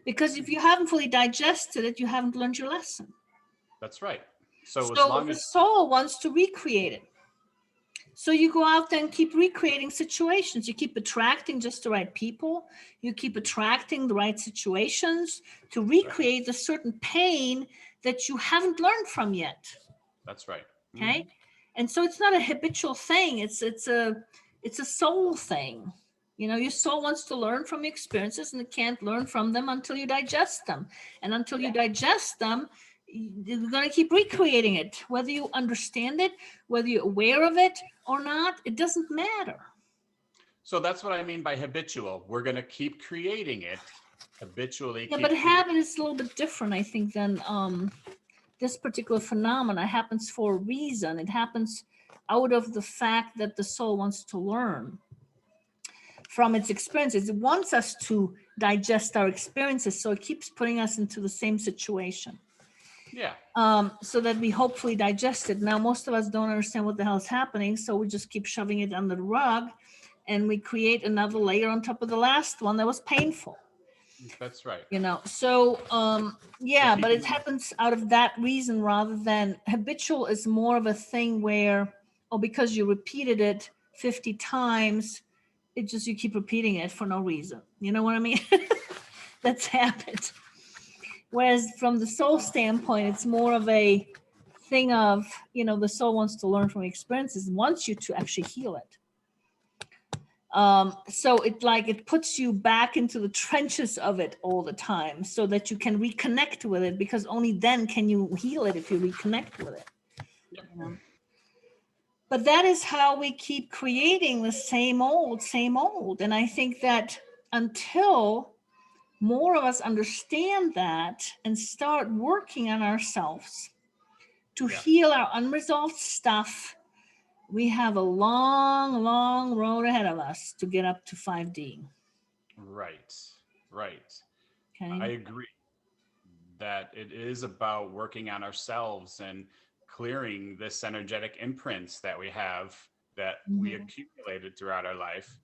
Because if you haven't fully digested it, you haven't learned your lesson. That's right. So as So long the as soul wants to recreate it. So you go out there and keep recreating situations. You keep attracting just the right people. You keep attracting the right situations to right. recreate a certain pain that you haven't learned from yet. That's right. Okay. And so it's not a habitual thing. It's a soul thing. Your soul wants to learn from experiences, and it can't learn from them until you digest them. And until you digest them, you're going to keep recreating it. Whether you understand it, whether you're aware of it or not, it doesn't matter. So that's what I mean by habitual. We're going to keep creating it, habitually Yeah, but keep creating. habit is a little bit different, I think, than this particular phenomena happens for a reason. It happens out of the fact that the soul wants to learn from its experiences. It wants us to digest our experiences, so it keeps putting us into the same situation, Yeah. so that we hopefully digest it. Now, most of us don't understand what the hell is happening, so we just keep shoving it under the rug, and we create another layer on top of the last one that was painful. That's right. So So yeah, but it keeping happens out of that reason, rather than habitual is more of a thing where, oh, because you repeated it 50 times, it just, you keep repeating it for no reason. You know what I mean? That's habit. Whereas from the soul standpoint, it's more of a thing of, the soul wants to learn from experiences, wants you to actually heal it. So it puts you back into the trenches of it all the time, so that you can reconnect with it, because only then can you heal it, if you reconnect with it. Yep. But that is how we keep creating the same old, same old. And I think that until more of us understand that and start working on ourselves to Yeah. heal our unresolved stuff, we have a long, long road ahead of us to get up to 5D. Right. Right. I Okay. agree that it is about working on ourselves and clearing this energetic imprints that we have, that we Mhm. accumulated throughout our life.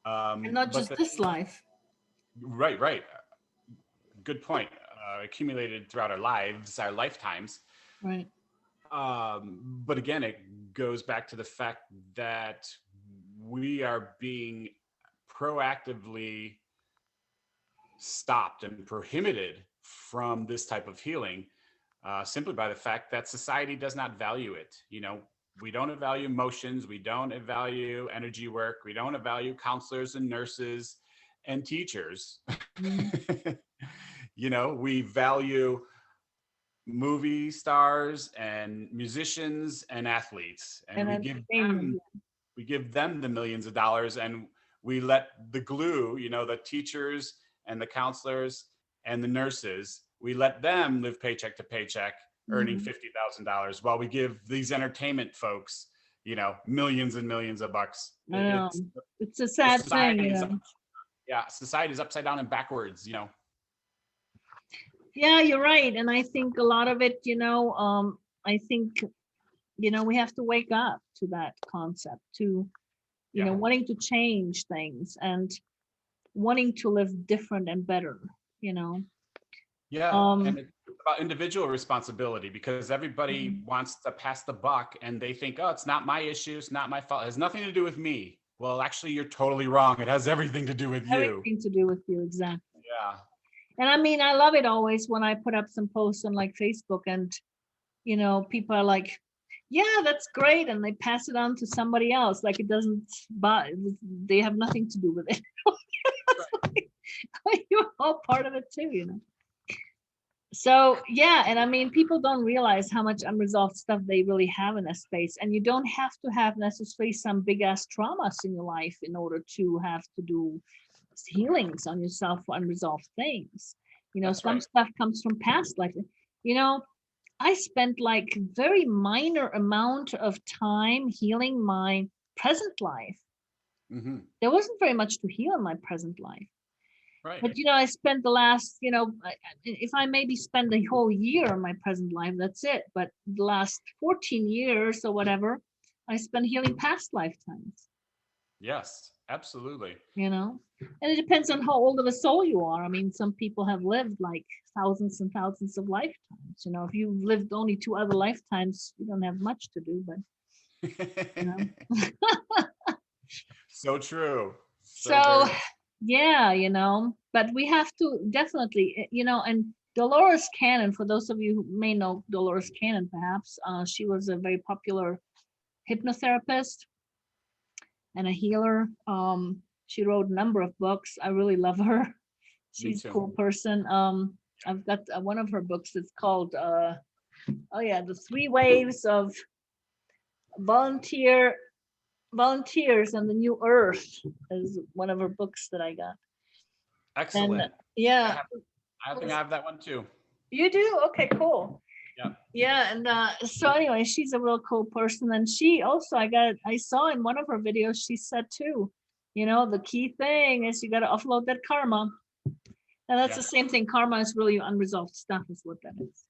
And not But just the this life. right, right. Good point. Accumulated throughout our lives, our lifetimes. Right. But again, it goes back to the fact that we are being proactively stopped and prohibited from this type of healing, simply by the fact that society does not value it. We don't value emotions. We don't value energy work. We don't value counselors and nurses and teachers. Mhm. You know, we value movie stars and musicians and athletes, and And entertainment. we give them the millions of dollars, and we let the glue, you know, the teachers and the counselors and the nurses, we let them live paycheck to paycheck, earning Mhm. $50,000, while we give these entertainment folks, you know, millions and millions of bucks. I know. It's It's a the sad thing, society you is know. yeah, society is upside down and backwards, you know. Yeah, you're right. And I think a lot of it, I think, we have to wake up to that concept, to, Yeah. wanting to change things and wanting to live different and better, you know. Yeah, and Um, it's about individual responsibility, because everybody mhm. wants to pass the buck and they think, oh, it's not my issue, it's not my fault, it has nothing to do with me. Well, actually, you're totally wrong. It has everything to do with you. Everything to do with you, exactly. Yeah. And I mean, I love it always when I put up some posts on like Facebook and, people are like, yeah, that's great. And they pass it on to somebody else. Like it doesn't, but they have nothing to do with it. You're all part of it too, So yeah, and I mean, people don't realize how much unresolved stuff they really have in that space. And you don't have to have necessarily some big ass traumas in your life in order to have to do healings on yourself for unresolved things. That's Some right. stuff comes from past life. You know, I spent like very minor amount of time healing my present life. Hmm. There wasn't very much to heal in my present life. Right. But I spent the last, if I maybe spend the whole year in my present life, that's it. But the last 14 years or whatever, I spent healing past lifetimes, Yes, absolutely. And it depends on how old of a soul you are. I mean, some people have lived like thousands and thousands of lifetimes. If you've lived only 2 other lifetimes, you don't have much to do, but you know. So true. So So very. yeah, but we have to definitely, and Dolores Cannon, for those of you who may know Dolores Cannon, perhaps, she was a very popular hypnotherapist and a healer. She wrote a number of books. I really love her. Me She's a too. cool person. I've got one of her books. It's called, oh yeah, The Three Waves of Volunteer Volunteers and the New Earth is one of her books that I got. And Excellent. I yeah, have. I think I have that one too. you do? Okay, cool. Yeah. Yeah, and so anyway, she's a real cool person. And she also, I saw in one of her videos, she said too, the key thing is you got to offload that karma. And that's Yeah. the same thing. Karma is really unresolved stuff, is what that is.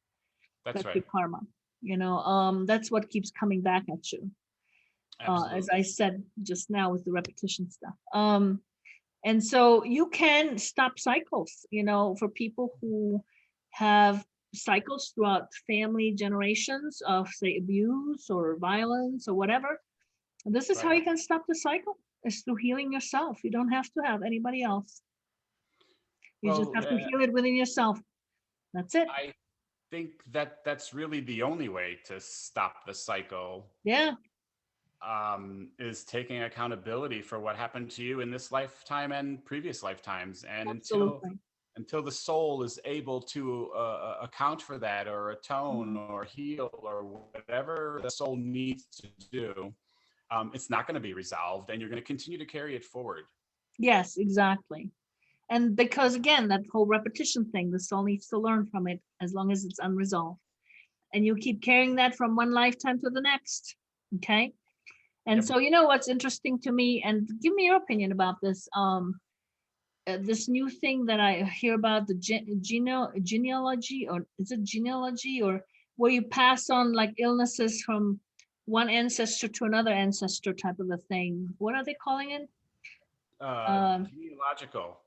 That's That's your right. karma. That's what keeps coming back at you. As Absolutely. I said just now with the repetition stuff. And so you can stop cycles, for people who have cycles throughout family generations of, say, abuse or violence or whatever. This is how Right. you can stop the cycle, is through healing yourself. You don't have to have anybody else. You just Well, have to heal it within yourself. That's it. I think that that's really the only way to stop the cycle, Yeah, is taking accountability for what happened to you in this lifetime and previous lifetimes. And absolutely. until the soul is able to account for that, or atone Mhm. or heal or whatever the soul needs to do, it's not going to be resolved, and you're going to continue to carry it forward. Yes, exactly. And because again, that whole repetition thing, the soul needs to learn from it as long as it's unresolved. And you keep carrying that from one lifetime to the next. Okay. And Yep. so, what's interesting to me, and give me your opinion about this. This new thing that I hear about, the genealogy, or is it genealogy, or where you pass on like illnesses from one ancestor to another ancestor type of a thing. What are they calling it? Um, Genealogical.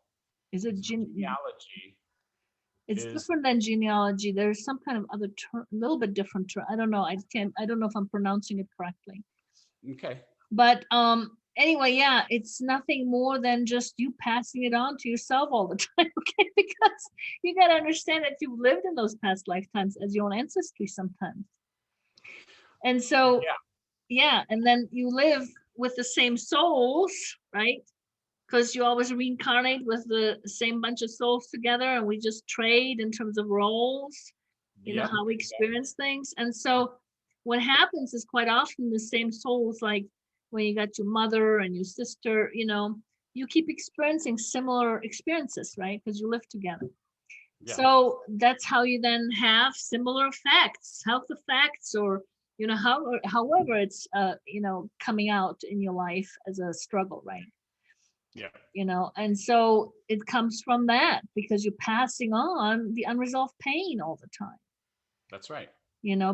is it Genealogy It's is different than genealogy. There's some kind of other term, a little bit different term. I don't know. I don't know if I'm pronouncing it correctly. okay. But anyway, yeah, it's nothing more than just you passing it on to yourself all the time, okay? Because you got to understand that you've lived in those past lifetimes as your own ancestry sometimes. And so, Yeah. yeah, and then you live with the same souls, right? Because you always reincarnate with the same bunch of souls together, and we just trade in terms of roles, Yep. how we experience things. And so what happens is quite often the same souls, like when you got your mother and your sister, you keep experiencing similar experiences, right? Because you live together. Yeah. So that's how you then have similar effects, health effects, or however it's coming out in your life as a struggle, right? Yeah. And so it comes from that, because you're passing on the unresolved pain all the time, That's right.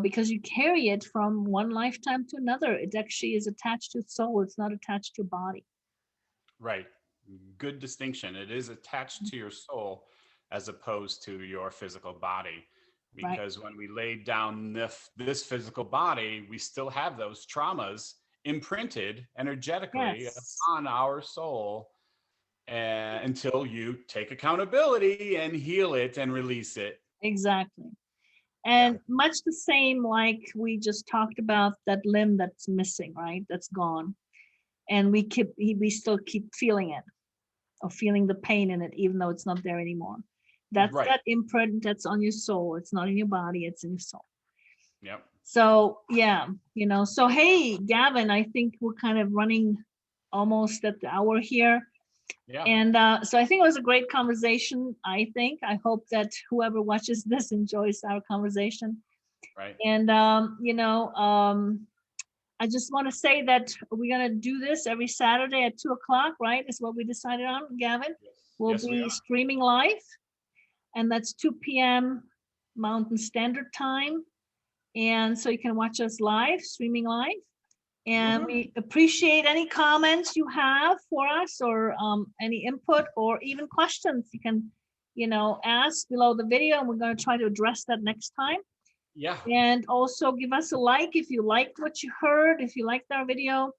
because you carry it from one lifetime to another. It actually is attached to soul, it's not attached to body. Right. Good distinction. It is attached to your soul as opposed to your physical body. Right. Because when we laid down this physical body, we still have those traumas imprinted energetically Yes, upon our soul, until you take accountability and heal it and release it. exactly. Yeah. And much the same, like we just talked about that limb that's missing, right? That's gone. And we still keep feeling it, or feeling the pain in it, even though it's not there anymore. That's Right. that imprint that's on your soul. It's not in your body, it's in your soul. Yep. So yeah, so hey, Gavin, I think we're kind of running almost at the hour here. Yeah. And so I think it was a great conversation. I hope that whoever watches this enjoys our conversation. Right. And I just want to say that we're gonna do this every Saturday at 2:00, right? Is what we decided on, Gavin. Yes. We'll Yes, we be are. streaming live, and that's 2 p.m. Mountain Standard Time. And so you can watch us live, streaming live. And Woohoo. we appreciate any comments you have for us, or any input, or even questions you can, ask below the video, and we're going to try to address that next time. Yeah. And also give us a like if you liked what you heard, if you liked our video,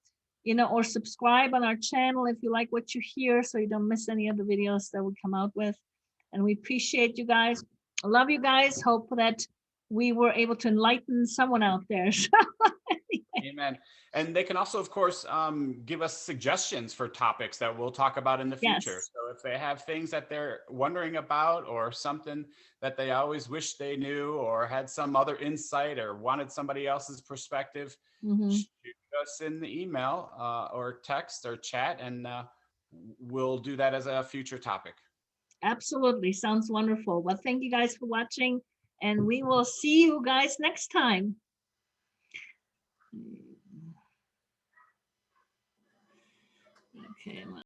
or subscribe on our channel if you like what you hear, so you don't miss any of the videos that we come out with. And we appreciate you guys. I love you guys. Hope that we were able to enlighten someone out there. Amen. And they can also, of course, give us suggestions for topics that we'll talk about in the future. Yes. So if they have things that they're wondering about, or something that they always wish they knew, or had some other insight, or wanted somebody else's perspective, Mm-hmm. shoot us in the email, or text or chat, and we'll do that as a future topic. Absolutely. Sounds wonderful. Well, thank you guys for watching, and we will see you guys next time. Okay.